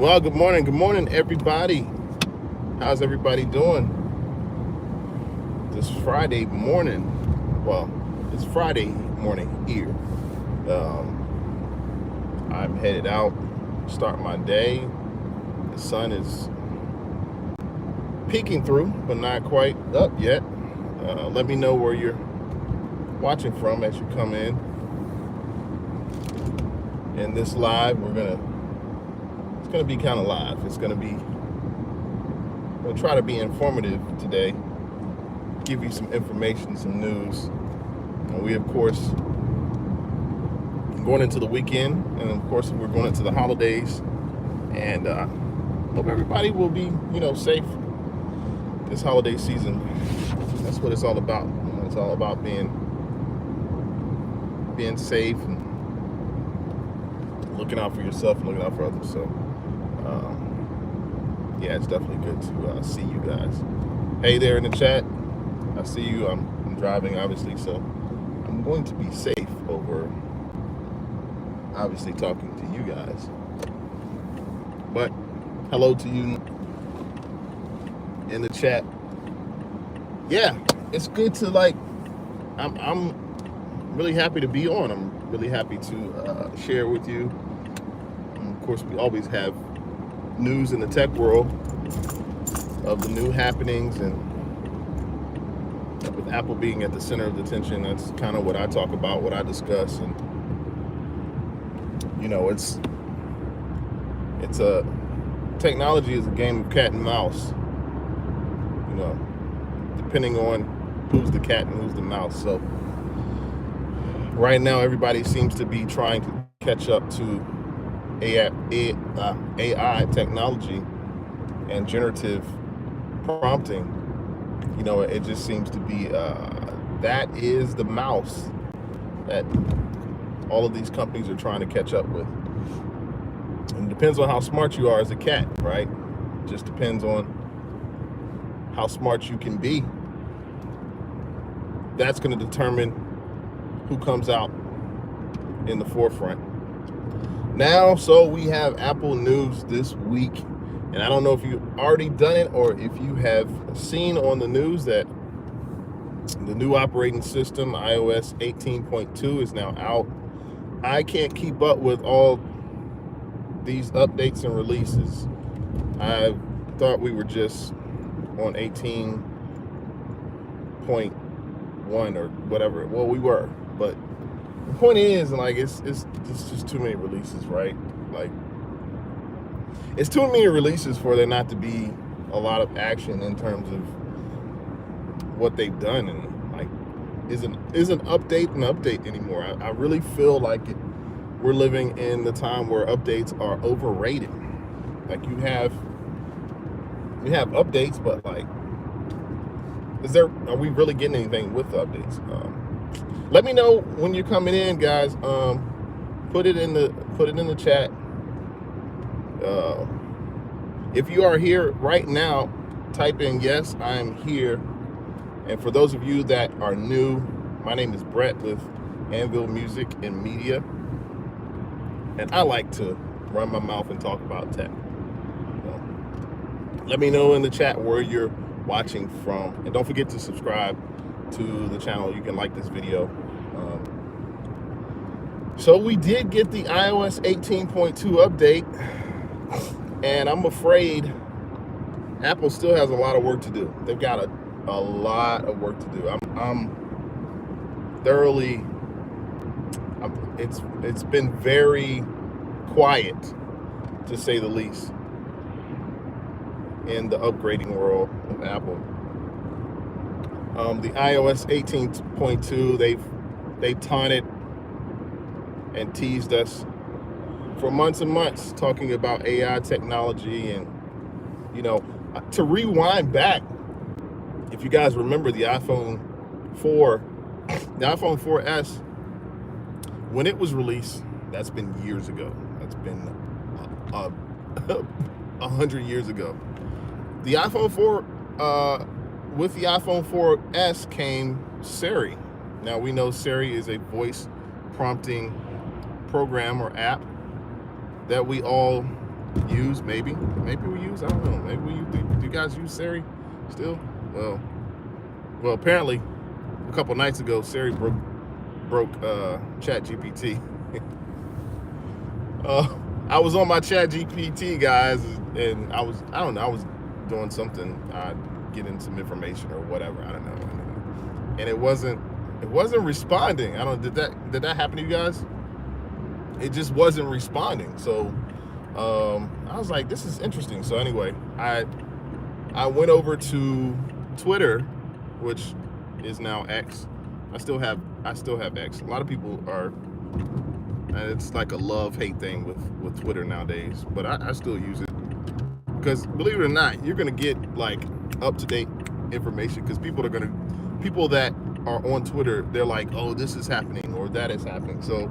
Well, good morning, everybody. How's everybody doing this Friday morning? Well, it's Friday morning here. I'm headed out, start my day. The sun is peeking through, but not quite up yet. Let me know where you're watching from as you come in. In this live, it's gonna be kind of live. I'm gonna try to be informative today, give you some information, some news. And we, of course, going into the weekend, and of course, we're going into the holidays. And hope everybody will be, safe this holiday season. That's what it's all about. It's all about being safe and looking out for yourself and looking out for others. So, yeah, it's definitely good to see you guys. Hey there in the chat. I see you. I'm driving, obviously, so I'm going to be safe over, obviously, talking to you guys. But hello to you in the chat. Yeah, it's good to I'm really happy to be on. I'm really happy to share with you. And of course, we always have news in the tech world of the new happenings, and with Apple being at the center of the attention, that's kind of what I talk about, what I discuss. And it's a technology is a game of cat and mouse, depending on who's the cat and who's the mouse. So right now, everybody seems to be trying to catch up to AI technology and generative prompting. It just seems to be that is the mouse that all of these companies are trying to catch up with. And it depends on how smart you are as a cat, right? It just depends on how smart you can be. That's going to determine who comes out in the forefront. Now, so we have Apple news this week, and I don't know if you've already done it or if you have seen on the news that the new operating system, iOS 18.2, is now out. I can't keep up with all these updates and releases. I thought we were just on 18.1 or whatever. Well, we were, but the point is, it's just too many releases, right? It's too many releases for there not to be a lot of action in terms of what they've done. And isn't update an update anymore? I really feel like we're living in the time where updates are overrated. You have updates, but are we really getting anything with the updates? Let me know when you're coming in, guys. Put it in the chat. If you are here right now, type in yes, I am here. And for those of you that are new, my name is Brett with anvillmusicmedia, and I like to run my mouth and talk about tech. Let me know in the chat where you're watching from, and don't forget to subscribe to the channel. You can like this video. So we did get the iOS 18.2 update, and I'm afraid Apple still has a lot of work to do. They've got a lot of work to do. It's been very quiet, to say the least, in the upgrading world of Apple. The iOS 18.2, they've taunted and teased us for months and months, talking about AI technology. And to rewind back, if you guys remember the iPhone 4S, when it was released, that's been years ago. That's been 100 years ago. The iPhone 4, with the iPhone 4S came Siri. Now we know Siri is a voice prompting program or app that we all use. Maybe we use. I don't know. Maybe we use. Do you guys use Siri still? Well, apparently, a couple nights ago, Siri broke ChatGPT. I was on my ChatGPT, guys, and I was doing something, getting some information or whatever. I don't know, and it wasn't responding. Did that happen to you guys? It just wasn't responding. So I was like, this is interesting. So anyway, I went over to Twitter, which is now X. I still have X. A lot of people are. It's like a love-hate thing with Twitter nowadays, but I still use it because, believe it or not, you're gonna get like up-to-date information because people that are on Twitter, they're like, oh, this is happening or that is happening. So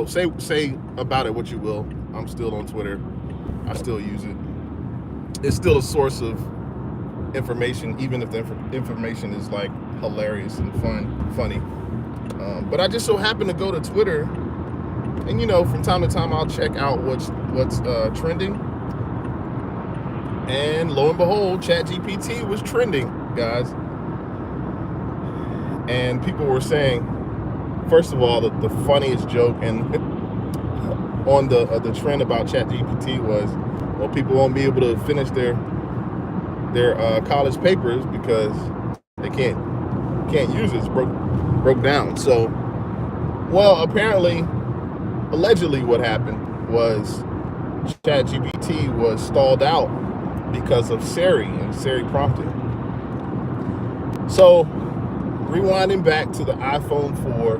say about it what you will. I'm still on Twitter. I still use it. It's still a source of information, even if the information is like hilarious and funny. But I just so happen to go to Twitter, and from time to time I'll check out what's trending. And lo and behold, ChatGPT was trending, guys. And people were saying, first of all, the funniest joke and on the trend about ChatGPT was, well, people won't be able to finish their college papers because they can't use it. It's broke down. So, well, allegedly what happened was ChatGPT was stalled out because of Siri and Siri prompting. So, rewinding back to the iPhone 4,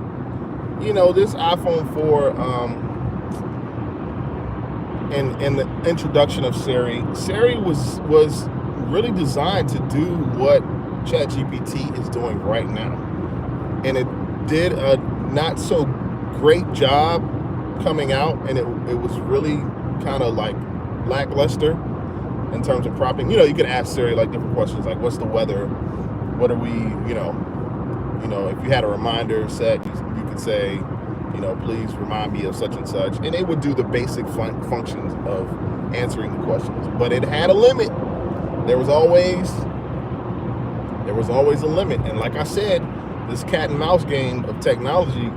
this iPhone 4, and the introduction of Siri was really designed to do what ChatGPT is doing right now. And it did a not so great job coming out, and it was really kind of like lackluster in terms of prompting. You could ask Siri like different questions, like what's the weather, what are we, if you had a reminder set, you could say, please remind me of such and such, and it would do the basic functions of answering the questions. But it had a limit. There was always a limit, and like I said, this cat and mouse game of technology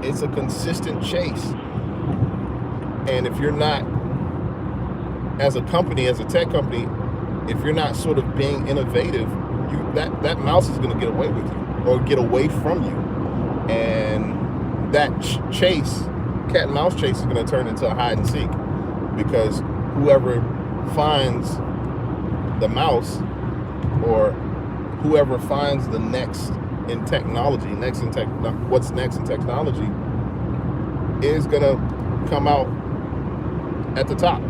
it's a consistent chase. And if you're not, as a tech company, if you're not sort of being innovative, that mouse is going to get away with you or get away from you, and that cat and mouse chase is going to turn into a hide and seek, because whoever finds the mouse, or whoever finds the next in technology, what's next in technology, is gonna come out at the top.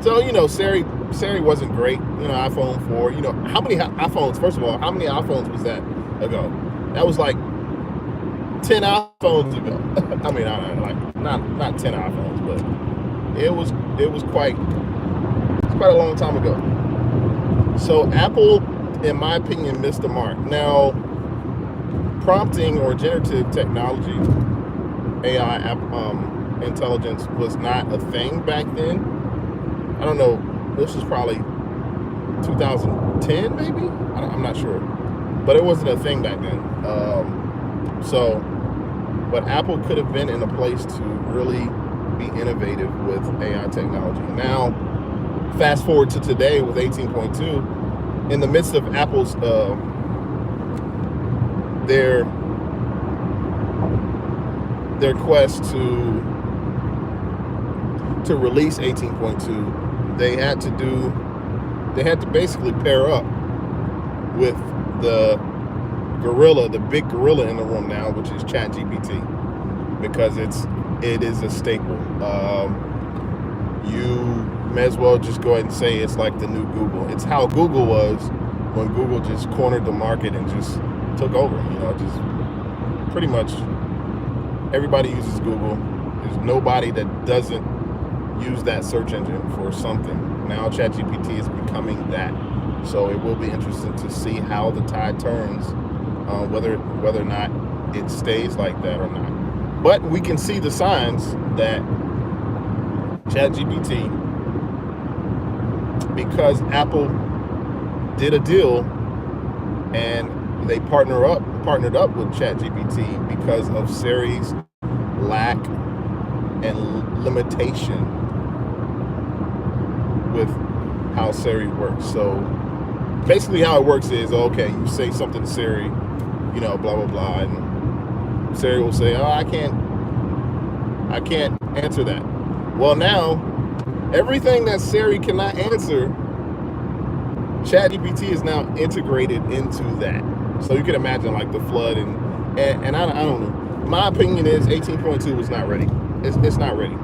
So Siri wasn't great. iPhone 4. How many iPhones? First of all, how many iPhones was that ago? That was like 10 iPhones ago. I mean, not 10 iPhones, but it was quite a long time ago. So Apple, in my opinion, missed the mark. Now, prompting or generative technology, AI intelligence, was not a thing back then. I don't know. This was probably 2010, maybe. I'm not sure, but it wasn't a thing back then. But Apple could have been in a place to really be innovative with AI technology. Now, fast forward to today with 18.2, in the midst of Apple's their quest to release 18.2, they had to basically pair up with the big gorilla in the room now, which is ChatGPT, because it is a staple. You may as well just go ahead and say it's like the new Google. It's how Google was when Google just cornered the market and just took over. Just pretty much everybody uses Google. There's nobody that doesn't use that search engine for something. Now ChatGPT is becoming that. So it will be interesting to see how the tide turns, whether or not it stays like that or not. But we can see the signs that ChatGPT, because Apple did a deal and they partnered up with ChatGPT because of Siri's lack and limitation with how Siri works. So basically how it works is, okay, you say something to Siri, you know, blah, blah, blah, and Siri will say, oh, I can't answer that. Well, now, everything that Siri cannot answer, ChatGPT is now integrated into that. So you can imagine like the flood and I don't know. My opinion is 18.2 is not ready. It's not ready.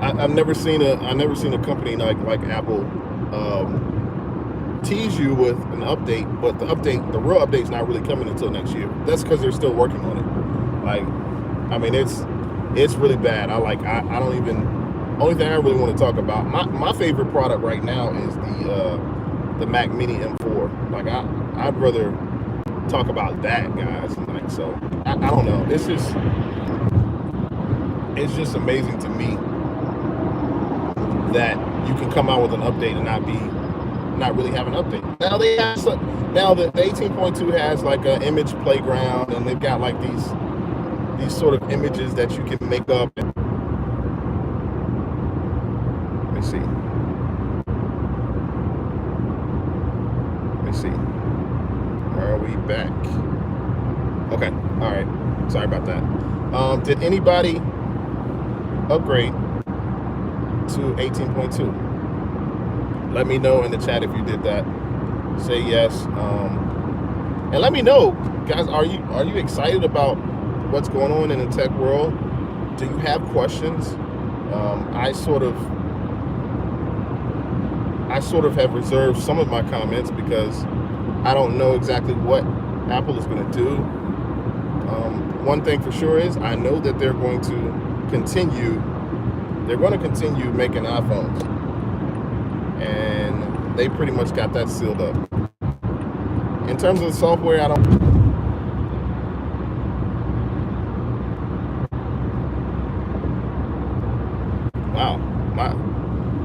I've never seen a company like Apple tease you with an update, but the real update's not really coming until next year. That's because they're still working on it. Like, I mean, it's really bad. I don't even. Only thing I really want to talk about, my favorite product right now is the Mac Mini M4. Like I'd rather talk about that, guys. Like, so I don't know. It's just amazing to me that you can come out with an update and not really have an update. Now now the 18.2 has like an image playground, and they've got like these sort of images that you can make up. Let me see. Are we back? Okay. All right. Sorry about that. Did anybody upgrade to 18.2? Let me know in the chat if you did that. Say yes. And let me know, guys. Are you excited about what's going on in the tech world? Do you have questions? I sort of have reserved some of my comments because I don't know exactly what Apple is going to do. One thing for sure is I know that they're going to continue making iPhones, and they pretty much got that sealed up. In terms of the software, I don't. Wow,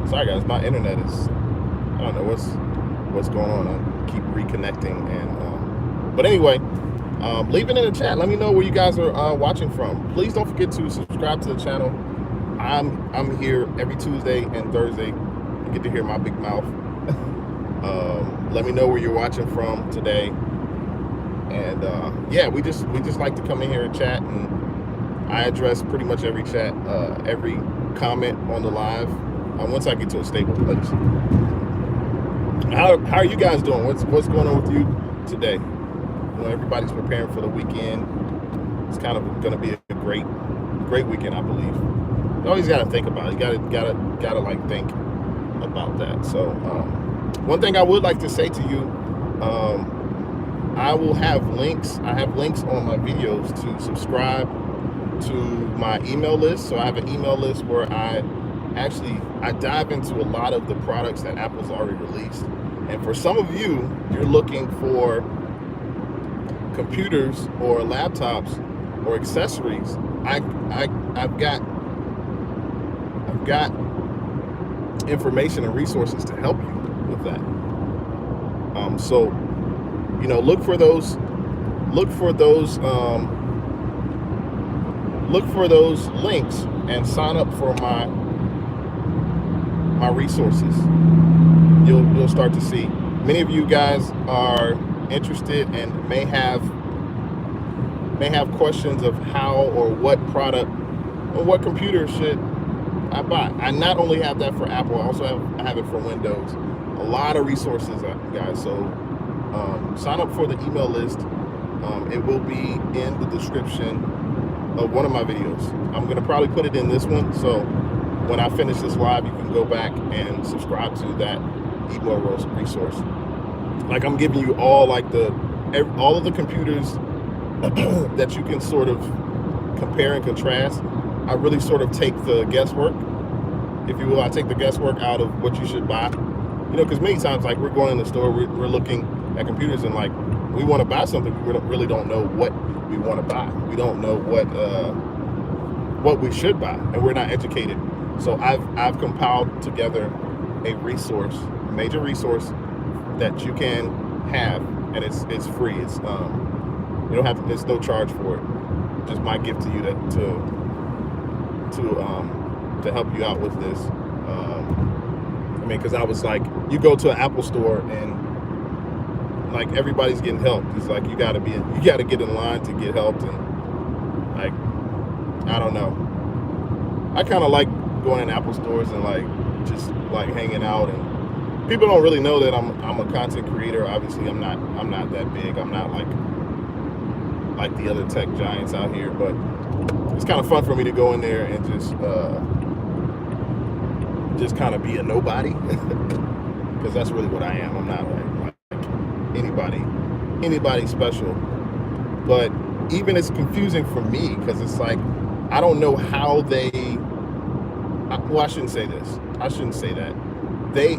sorry guys, my internet is. I don't know what's going on. I keep reconnecting, and but anyway, leave it in the chat. Let me know where you guys are watching from. Please don't forget to subscribe to the channel. I'm here every Tuesday and Thursday. You get to hear my big mouth. Let me know where you're watching from today, and yeah, we just like to come in here and chat, and I address pretty much every chat, every comment on the live. Once I get to a stable place. How are you guys doing? What's going on with you today? You know, everybody's preparing for the weekend. It's kind of going to be a great weekend, I believe. You always got to think about it. You gotta like think about that. So one thing I would like to say to you, I will have links. I have links on my videos to subscribe to my email list. So I have an email list where I dive into a lot of the products that Apple's already released. And for some of you, you're looking for computers or laptops or accessories. I've got information and resources to help you with that. So, you know, look for those links and sign up for my resources. You'll start to see. Many of you guys are interested and may have questions of how or what product or what computer should I buy. I not only have that for Apple, I also have it for Windows. A lot of resources, guys. So sign up for the email list. It will be in the description of one of my videos. I'm going to probably put it in this one. So when I finish this live, you can go back and subscribe to that email resource. Like I'm giving you all of the computers that you can sort of compare and contrast. I really sort of take the guesswork, if you will. I take the guesswork out of what you should buy. You know, because many times, like, we're going in the store, we're looking at computers, and like we want to buy something, we really don't know what we want to buy. We don't know what we should buy, and we're not educated So I've compiled together a resource, a major resource that you can have, and it's free. It's you don't have to, there's no charge for it. Just my gift to you to help you out with this. I mean, because I was like, you go to an Apple store and like everybody's getting help. It's like you gotta get in line to get helped, and like I don't know. I kind of like going in Apple stores and like just like hanging out, and people don't really know that I'm a content creator. Obviously, I'm not that big. I'm not like the other tech giants out here, but it's kind of fun for me to go in there and just kind of be a nobody, because that's really what I am. I'm not like anybody special. But even it's confusing for me because it's like I don't know how they. Well, I shouldn't say this. I shouldn't say that. They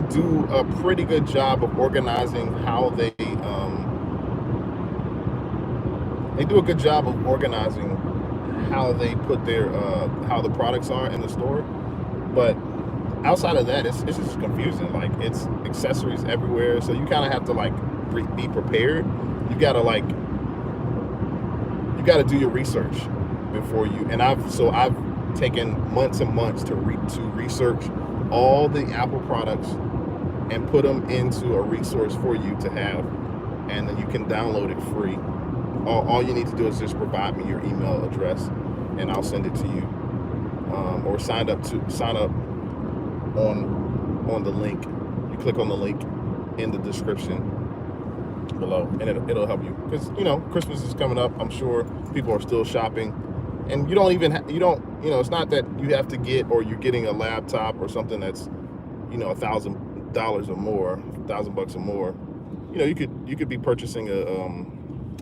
do a pretty good job of organizing how they do a good job of organizing how they put their how the products are in the store. But outside of that, it's just confusing. Like it's accessories everywhere, so you kind of have to like be prepared. You gotta do your research before you. And I've taken months and months to research all the Apple products and put them into a resource for you to have, and then you can download it free. All you need to do is just provide me your email address, and I'll send it to you. Or sign up on the link. You click on the link in the description below, and it'll help you, because Christmas is coming up. I'm sure people are still shopping, and it's not that you have to get, or you're getting a laptop or something that's $1,000 or more, $1,000 or more. You could be purchasing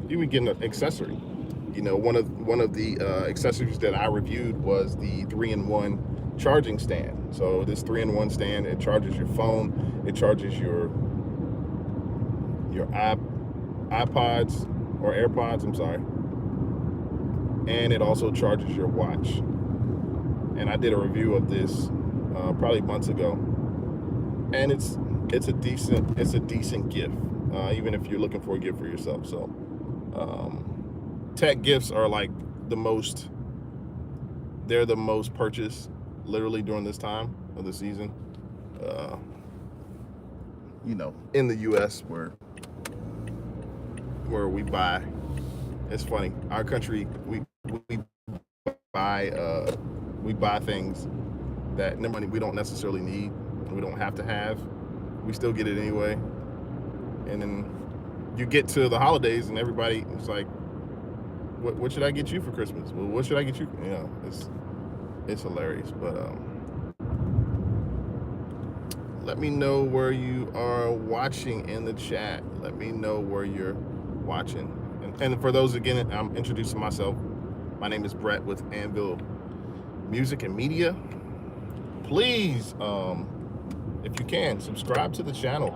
you would get an accessory. One of the accessories that I reviewed was the 3-in-1 charging stand. So this 3-in-1 stand, it charges your phone, it charges your iPods or AirPods, I'm sorry, and it also charges your watch. And I did a review of this probably months ago, and it's a decent gift, even if you're looking for a gift for yourself. So tech gifts are like they're the most purchased literally during this time of the season, in the US where we buy. It's funny, our country, we buy things that we don't necessarily need, we don't have to have. We still get it anyway, and then you get to the holidays and everybody is like, what should I get you for Christmas? Well, what should I get you? It's hilarious. But let me know where you are watching in the chat. Let me know where you're watching. And for those, again, I'm introducing myself. My name is Brett with Anvil Music and Media. Please, if you can, subscribe to the channel.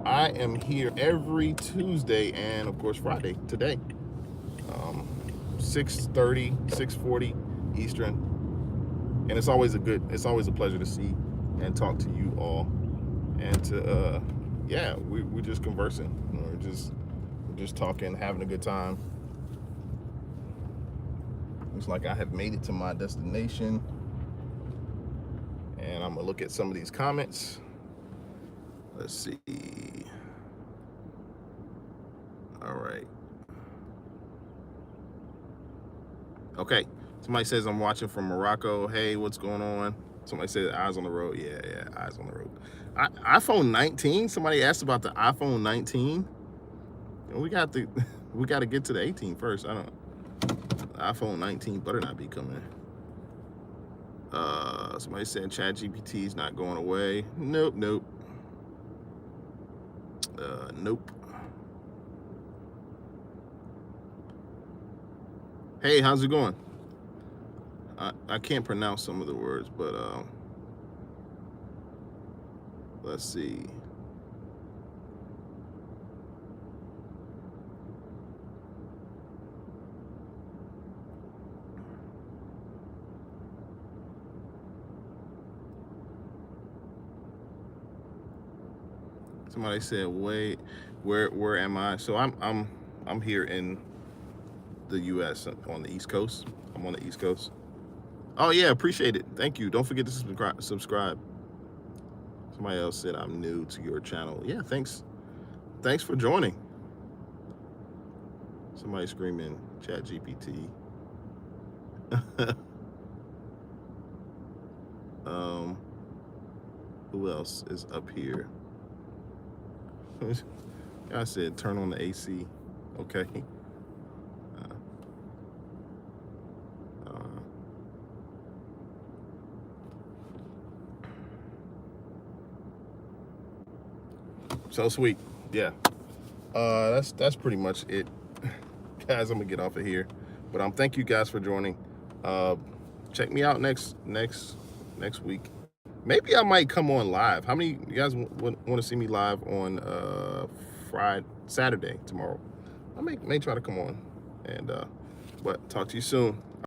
I am here every Tuesday and of course Friday, today, 6:30, 6:40 Eastern. And it's always a pleasure to see and talk to you all, and to we're just conversing, we're just talking, having a good time. Looks like I have made it to my destination, and I'm gonna look at some of these comments. Let's see. All right. Okay. Somebody says I'm watching from Morocco. Hey, what's going on? Somebody said eyes on the road. Yeah, eyes on the road. iPhone 19. Somebody asked about the iPhone 19. We got to get to the 18 first. The iPhone 19 better not be coming. Somebody said ChatGPT is not going away. Nope. Nope. Hey, how's it going? I can't pronounce some of the words, but let's see. Somebody said, "Wait, where am I?" So I'm here in the U.S. on the East Coast. I'm on the East Coast. Oh yeah, appreciate it. Thank you. Don't forget to subscribe. Somebody else said, "I'm new to your channel." Yeah, thanks for joining. Somebody screaming, Chat GPT. Who else is up here? I said turn on the AC. Okay. So sweet. Yeah. That's pretty much it. Guys, I'm gonna get off of here. But thank you guys for joining. Check me out next week. Maybe I might come on live. How many you guys want to see me live on Saturday tomorrow? I may try to come on. And but talk to you soon.